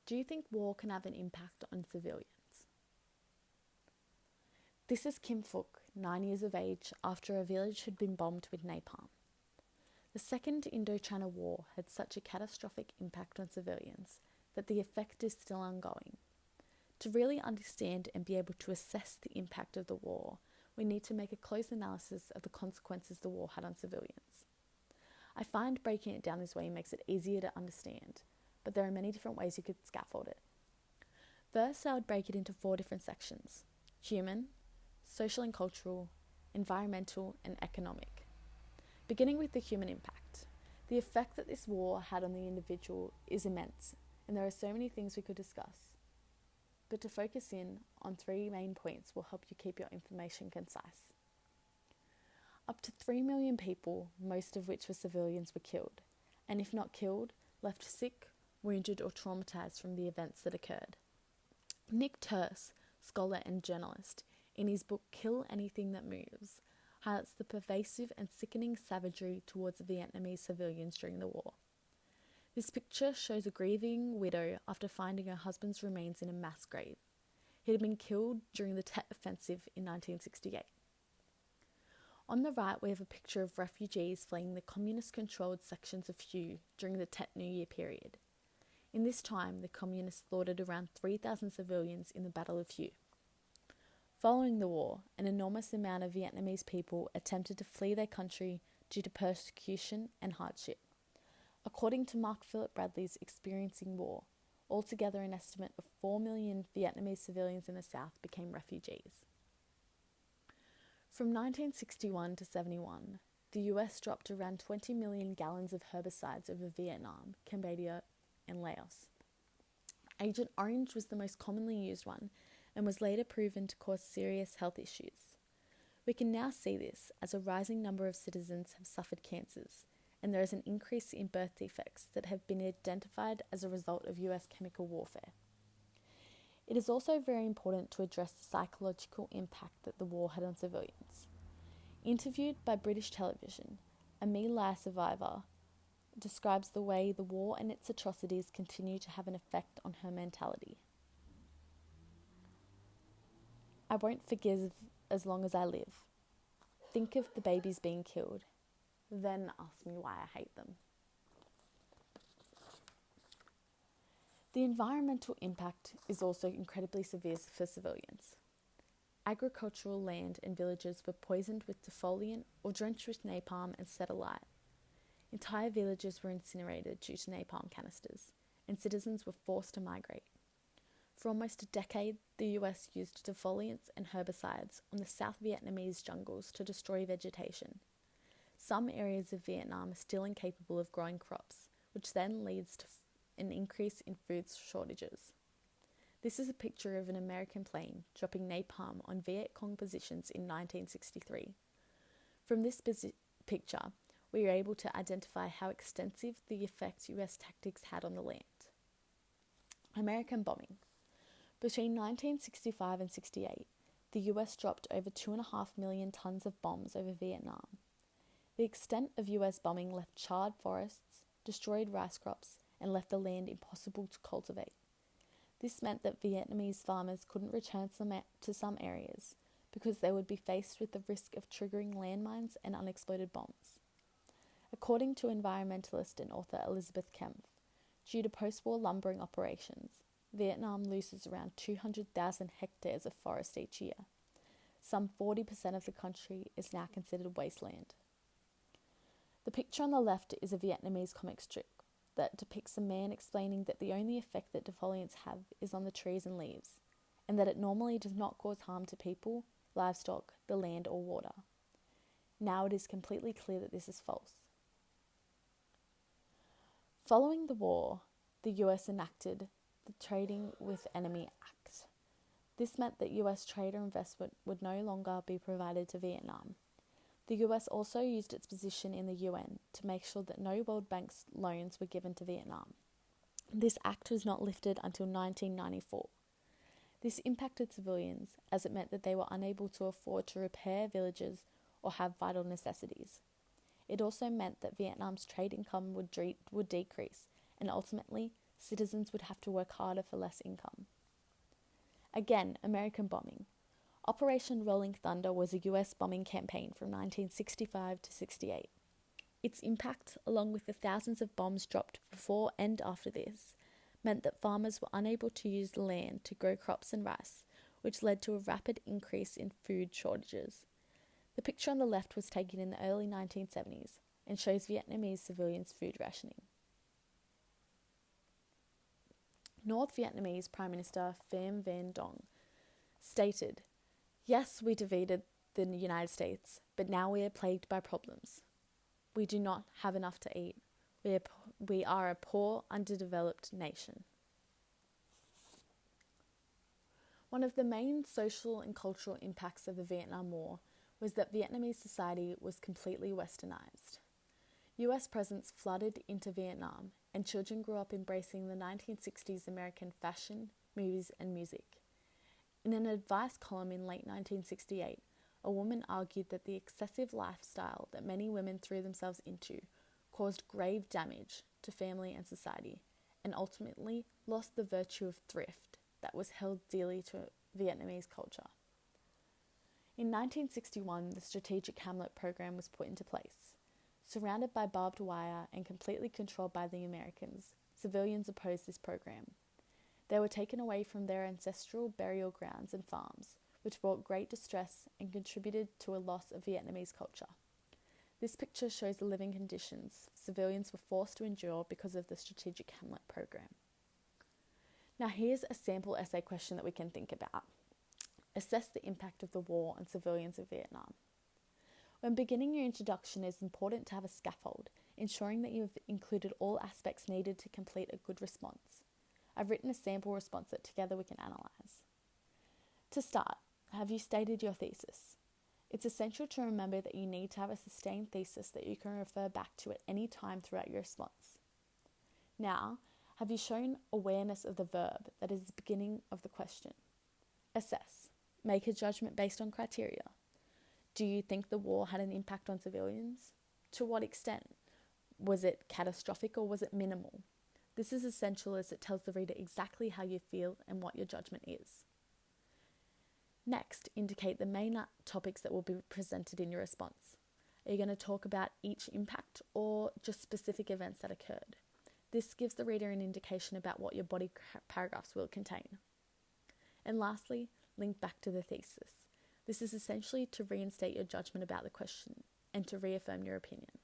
Do you think war can have an impact on civilians? This is Kim Fook, 9 years of age, after a village had been bombed with napalm. The Second Indochina War had such a catastrophic impact on civilians that the effect is still ongoing. To really understand and be able to assess the impact of the war, we need to make a close analysis of the consequences the war had on civilians. I find breaking it down this way makes it easier to understand, but there are many different ways you could scaffold it. First, I would break it into 4 different sections: human, social and cultural, environmental, and economic. Beginning with the human impact. The effect that this war had on the individual is immense, and there are so many things we could discuss. But to focus in on 3 main points will help you keep your information concise. Up to 3 million people, most of which were civilians, were killed, and if not killed, left sick, wounded, or traumatized from the events that occurred. Nick Turse, scholar and journalist, in his book Kill Anything That Moves, highlights the pervasive and sickening savagery towards Vietnamese civilians during the war. This picture shows a grieving widow after finding her husband's remains in a mass grave. He had been killed during the Tet Offensive in 1968. On the right, we have a picture of refugees fleeing the communist-controlled sections of Hue during the Tet New Year period. In this time, the communists slaughtered around 3,000 civilians in the Battle of Hue. Following the war, an enormous amount of Vietnamese people attempted to flee their country due to persecution and hardship. According to Mark Philip Bradley's Experiencing War, altogether an estimate of 4 million Vietnamese civilians in the South became refugees. From 1961 to 71, the US dropped around 20 million gallons of herbicides over Vietnam, Cambodia, and Laos. Agent Orange was the most commonly used one and was later proven to cause serious health issues. We can now see this as a rising number of citizens have suffered cancers, and there is an increase in birth defects that have been identified as a result of US chemical warfare. It is also very important to address the psychological impact that the war had on civilians. Interviewed by British television, a My Lai survivor describes the way the war and its atrocities continue to have an effect on her mentality. I won't forgive as long as I live. Think of the babies being killed. Then ask me why I hate them. The environmental impact is also incredibly severe for civilians. Agricultural land and villages were poisoned with defoliant or drenched with napalm and set alight. Entire villages were incinerated due to napalm canisters, and citizens were forced to migrate. For almost a decade, the US used defoliants and herbicides on the South Vietnamese jungles to destroy vegetation. Some areas of Vietnam are still incapable of growing crops, which then leads to an increase in food shortages. This is a picture of an American plane dropping napalm on Viet Cong positions in 1963. From this picture, we are able to identify how extensive the effect US tactics had on the land. American bombing. Between 1965 and 68, the US dropped over 2.5 million tons of bombs over Vietnam. The extent of US bombing left charred forests, destroyed rice crops, and left the land impossible to cultivate. This meant that Vietnamese farmers couldn't return to some areas because they would be faced with the risk of triggering landmines and unexploded bombs. According to environmentalist and author Elizabeth Kempf, due to post-war lumbering operations, Vietnam loses around 200,000 hectares of forest each year. Some 40% of the country is now considered wasteland. The picture on the left is a Vietnamese comic strip that depicts a man explaining that the only effect that defoliants have is on the trees and leaves, and that it normally does not cause harm to people, livestock, the land, or water. Now it is completely clear that this is false. Following the war, the US enacted the Trading with Enemy Act. This meant that US trade or investment would no longer be provided to Vietnam. The US also used its position in the UN to make sure that no World Bank's loans were given to Vietnam. This act was not lifted until 1994. This impacted civilians as it meant that they were unable to afford to repair villages or have vital necessities. It also meant that Vietnam's trade income would decrease, and ultimately, citizens would have to work harder for less income. Again, American bombing. Operation Rolling Thunder was a US bombing campaign from 1965 to 68. Its impact, along with the thousands of bombs dropped before and after this, meant that farmers were unable to use the land to grow crops and rice, which led to a rapid increase in food shortages. The picture on the left was taken in the early 1970s and shows Vietnamese civilians' food rationing. North Vietnamese Prime Minister Pham Van Dong stated, "Yes, we defeated the United States, but now we are plagued by problems. We do not have enough to eat. We are a poor, underdeveloped nation." One of the main social and cultural impacts of the Vietnam War was that Vietnamese society was completely westernized. US presence flooded into Vietnam, and children grew up embracing the 1960s American fashion, movies, and music. In an advice column in late 1968, a woman argued that the excessive lifestyle that many women threw themselves into caused grave damage to family and society, and ultimately lost the virtue of thrift that was held dearly to Vietnamese culture. In 1961, the Strategic Hamlet program was put into place. Surrounded by barbed wire and completely controlled by the Americans, civilians opposed this program. They were taken away from their ancestral burial grounds and farms, which brought great distress and contributed to a loss of Vietnamese culture. This picture shows the living conditions civilians were forced to endure because of the Strategic Hamlet program. Now here's a sample essay question that we can think about. Assess the impact of the war on civilians of Vietnam. When beginning your introduction, it is important to have a scaffold, ensuring that you have included all aspects needed to complete a good response. I've written a sample response that together we can analyse. To start, have you stated your thesis? It's essential to remember that you need to have a sustained thesis that you can refer back to at any time throughout your response. Now, have you shown awareness of the verb that is the beginning of the question? Assess. Make a judgment based on criteria. Do you think the war had an impact on civilians? To what extent? Was it catastrophic or was it minimal? This is essential as it tells the reader exactly how you feel and what your judgment is. Next, indicate the main topics that will be presented in your response. Are you going to talk about each impact or just specific events that occurred? This gives the reader an indication about what your body paragraphs will contain. And lastly, link back to the thesis. This is essentially to reinstate your judgment about the question and to reaffirm your opinion.